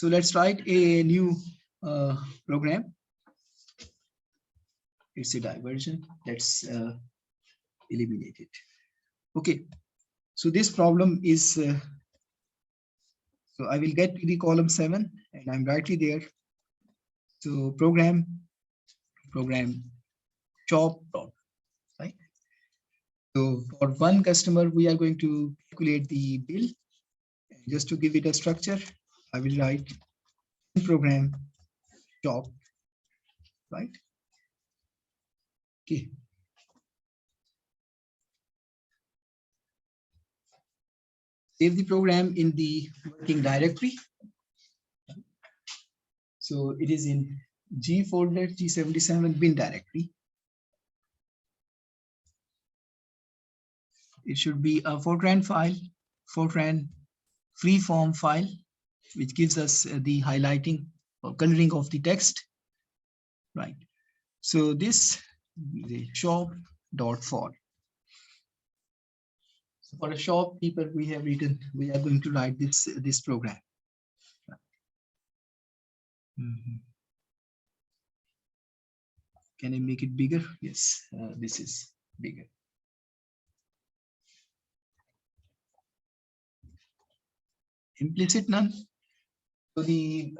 So let's write a new program. It's a diversion. Let's eliminate it. Okay. So this problem is, so I will get to the column 7 and I'm rightly there. So program shop dot, right? So for one customer, we are going to calculate the bill. Just to give it a structure, I will write program shop, right? Okay. Save the program in the working directory. So it is in G folder, G77 bin directory. It should be a Fortran file, Fortran freeform file, which gives us the highlighting or coloring of the text, right? So this is a shop.for. So for a shopkeeper, we have written, we are going to write this program. Can I make it bigger? Yes, this is bigger. Implicit none. So the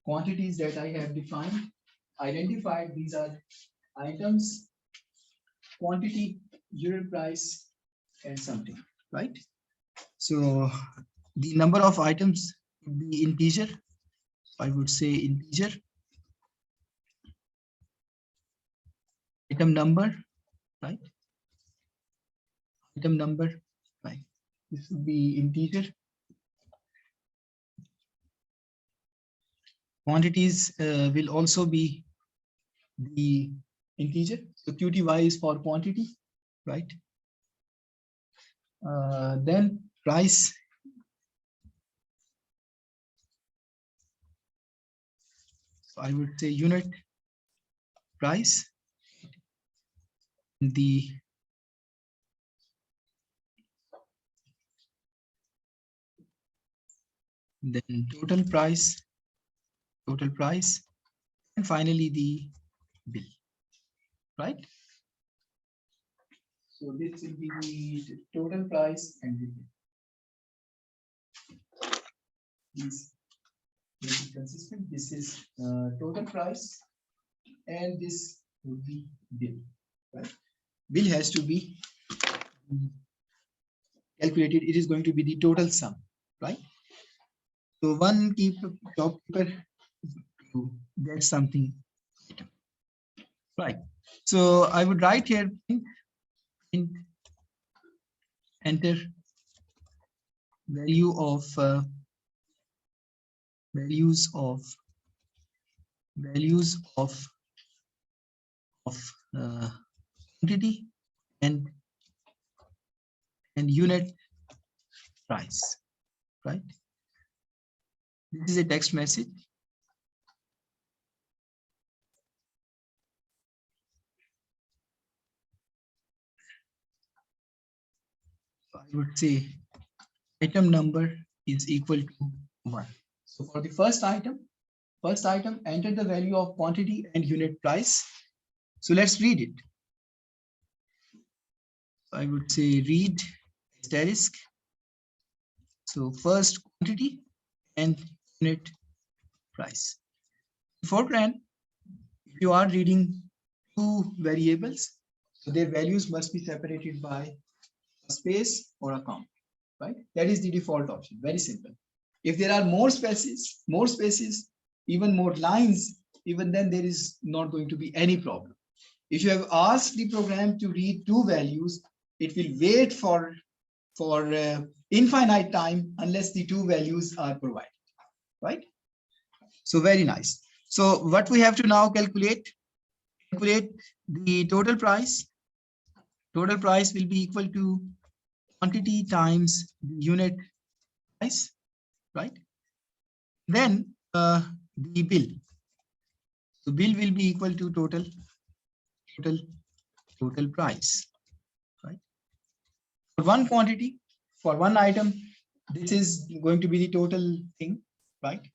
quantities that I have defined, identified, these are items, quantity, unit price, and something, right? So the number of items would be integer. I would say integer. Item number, right? Item number, right? This would be integer. Quantities will also be the integer. So QTY is for quantity, right? Then price. So I would say unit price. Then total price, and finally the bill, right? So this will be the total price and the bill. This is consistent. This is total price, and this would be bill, right? Bill has to be calculated. It is going to be the total sum, right? So one shopkeeper to get something, right? So I would write here enter value of values of quantity and unit price, right? This is a text message. So I would say item number is equal to 1. So for the first item, enter the value of quantity and unit price. So let's read it. I would say read asterisk. So first quantity and unit price. Fortran, if you are reading two variables, so their values must be separated by a space or a comma, right? That is the default option. Very simple. If there are more spaces, even more lines, even then there is not going to be any problem. If you have asked the program to read two values, it will wait for infinite time unless the two values are provided, right? So very nice. So what we have to now calculate the total price. Total price will be equal to quantity times the unit price, right? Then the bill. So bill will be equal to total price, right? For one quantity, for one item, this is going to be the total thing, right?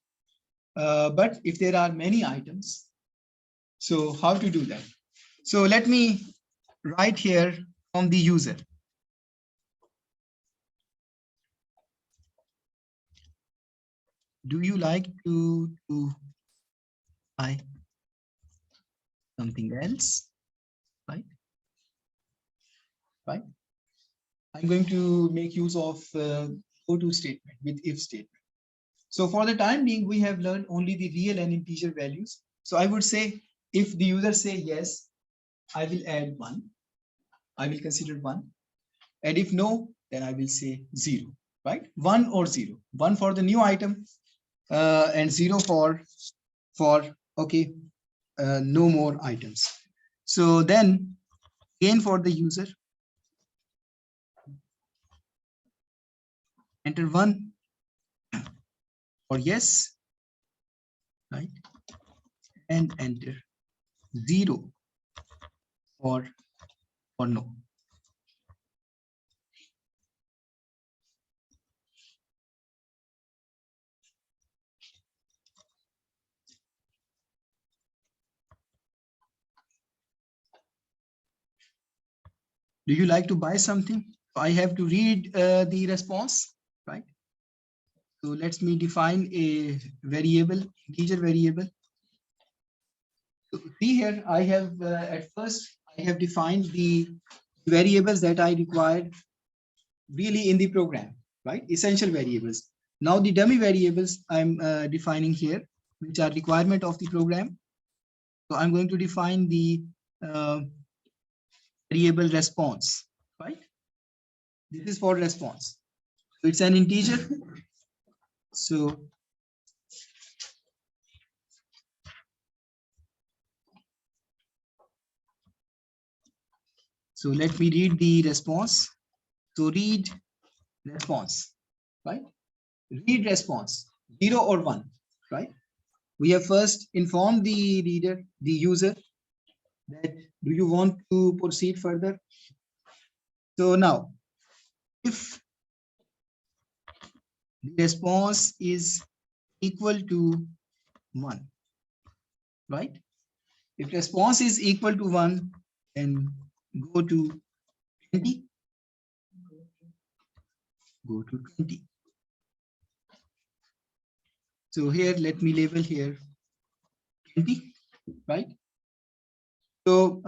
But if there are many items, so how to do that? So let me write here from the user. Do you like to buy something else? Right? Right? I'm going to make use of go-to statement with if statement. So for the time being, we have learned only the real and integer values. So I would say if the user say yes, I will add 1. I will consider 1. And if no, then I will say 0, right? 1 or 0. 1 for the new item and 0 for okay, no more items. So then again for the user, enter 1 or yes, right? And enter 0 or no. Do you like to buy something? I have to read the response, right? So let me define a variable, integer variable. So see here, I have at first I have defined the variables that I required really in the program, right? Essential variables. Now the dummy variables I'm defining here, which are requirement of the program. So I'm going to define the variable response, right? This is for response. So it's an integer. So let me read the response. So read response, right? Read response 0 or 1, right? We have first informed the reader, the user, that do you want to proceed further? So now, if the response is equal to 1, right? If response is equal to 1, then go to 20. Go to 20. So here, let me label here 20, right? So,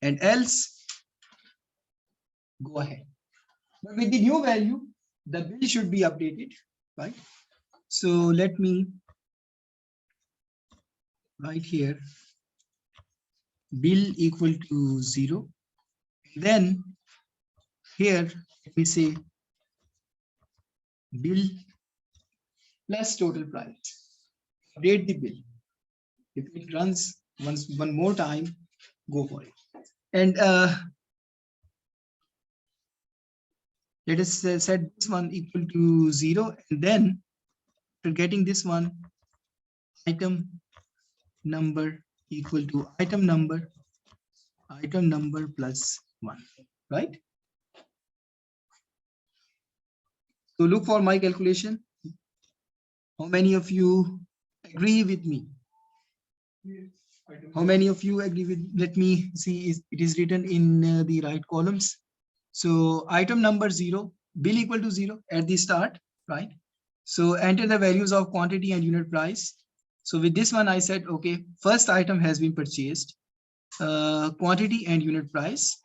and else, go ahead. But with the new value, the bill should be updated, right? So let me write here bill equal to 0. Then here, let me say bill plus total price. Update the bill. If it runs one more time, go for it. And let us set this one equal to 0. And then after getting this one, item number equal to item number plus 1, right? So look for my calculation. How many of you agree with me? How many of you agree with? Let me see. It is written in the right columns. So item number 0, bill equal to 0 at the start, right? So enter the values of quantity and unit price. So with this one, I said, okay, first item has been purchased, quantity and unit price.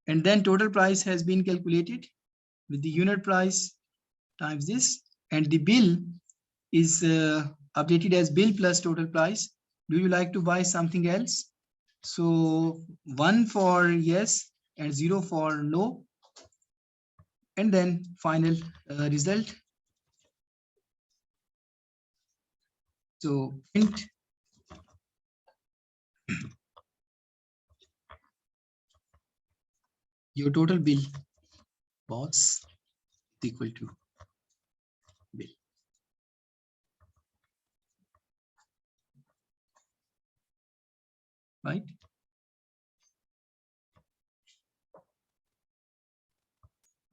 And then total price has been calculated with the unit price times this. And the bill is updated as bill plus total price. Do you like to buy something else? So 1 for yes and 0 for no. And then final result. So print your total bill was equal to bill. Right?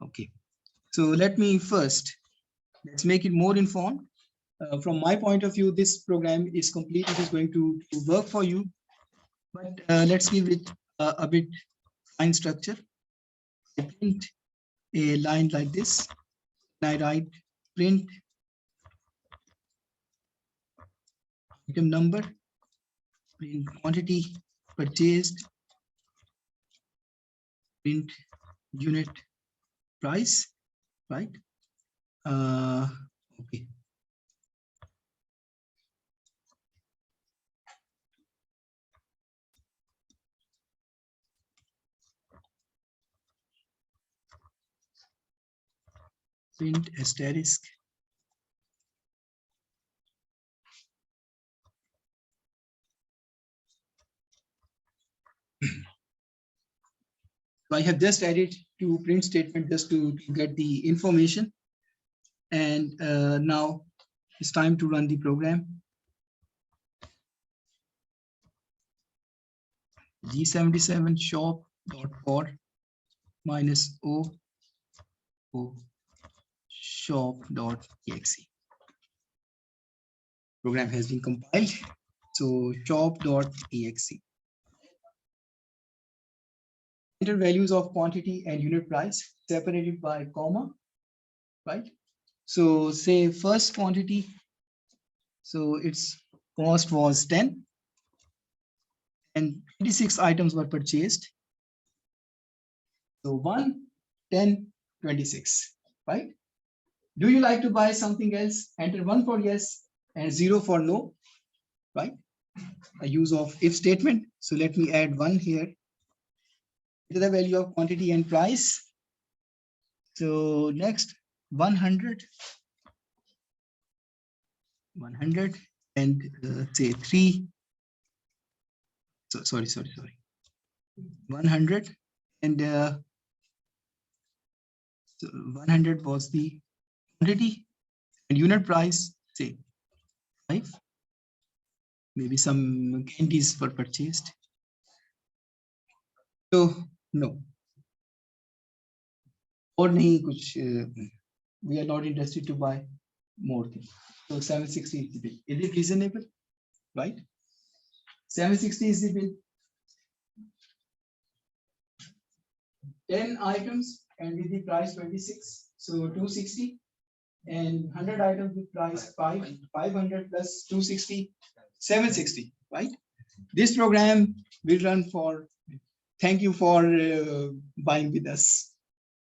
Okay, so let's make it more informed. From my point of view, this program is complete. It is going to work for you, but let's give it a bit fine structure. I print a line like this. I write print item number, print quantity purchased, print unit price, right? Okay. Print asterisk. So I have just added to print statement just to get the information. And now it's time to run the program. G77 shop.for -o shop.exe. Program has been compiled. So shop.exe. Enter values of quantity and unit price separated by comma, right? So say first quantity, so its cost was 10 and 26 items were purchased. So 1, 10, 26, right? Do you like to buy something else? Enter 1 for yes and 0 for no, right? A use of if statement. So let me add 1 here. Enter the value of quantity and price. So next 100 and say 3. So sorry. 100 and so 100 was the quantity and unit price, say 5. Maybe some candies were purchased. So no. Or nahi kuch, we are not interested to buy more things. So 760 is the bill. Is it reasonable? Right? 760 is the bill. 10 items and with the price 26. So 260 and 100 items with price 500 plus 260, 760, right? This program will run for, thank you for buying with us.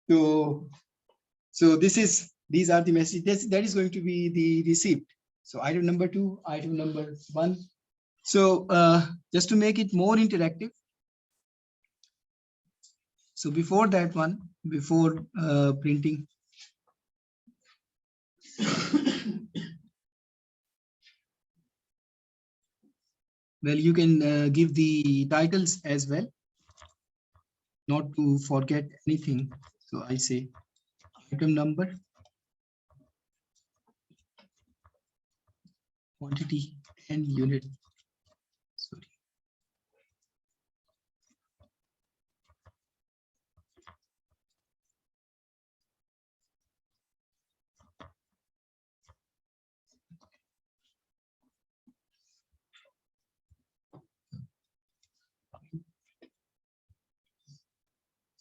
So these are the messages that is going to be the receipt. So item number 2, item number 1. So just to make it more interactive. So before that one, before printing, well, you can give the titles as well, not to forget anything. So I say item number, quantity, and unit. Sorry.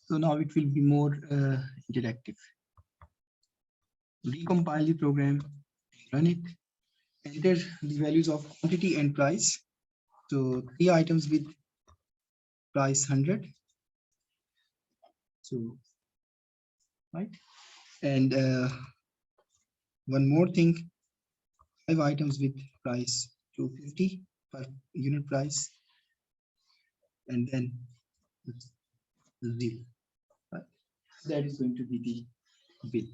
So now it will be more interactive. Recompile the program, run it, enter the values of quantity and price. So 3 items with price 100. So, right. And one more thing, 5 items with price 250 per unit price. And then the bill. Right? That is going to be the bill.